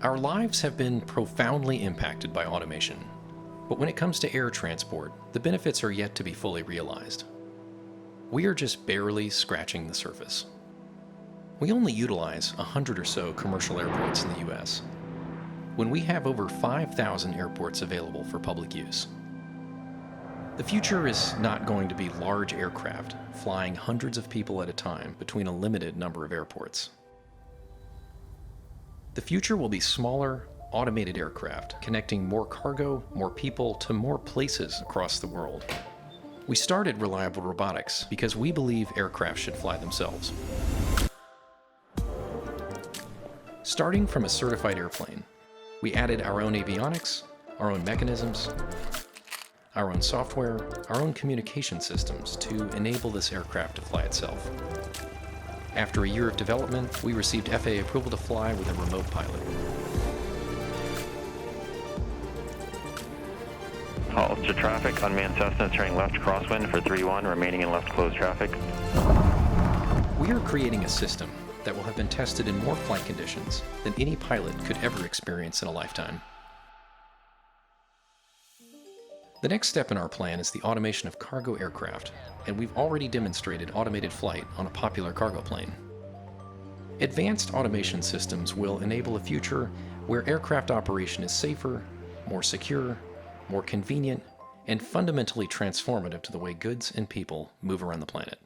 Our lives have been profoundly impacted by automation, but when it comes to air transport, the benefits are yet to be fully realized. We are just barely scratching the surface. We only utilize 100 or so commercial airports in the US, when we have over 5,000 airports available for public use. The future is not going to be large aircraft flying hundreds of people at a time between a limited number of airports. The future will be smaller, automated aircraft connecting more cargo, more people to more places across the world. We started Reliable Robotics because we believe aircraft should fly themselves. Starting from a certified airplane, we added our own avionics, our own mechanisms, our own software, our own communication systems to enable this aircraft to fly itself. After a year of development, we received FAA approval to fly with a remote pilot. Halt to traffic, unmanned Cessna turning left crosswind for 3-1, remaining in left closed traffic. We are creating a system that will have been tested in more flight conditions than any pilot could ever experience in a lifetime. The next step in our plan is the automation of cargo aircraft, and we've already demonstrated automated flight on a popular cargo plane. Advanced automation systems will enable a future where aircraft operation is safer, more secure, more convenient, and fundamentally transformative to the way goods and people move around the planet.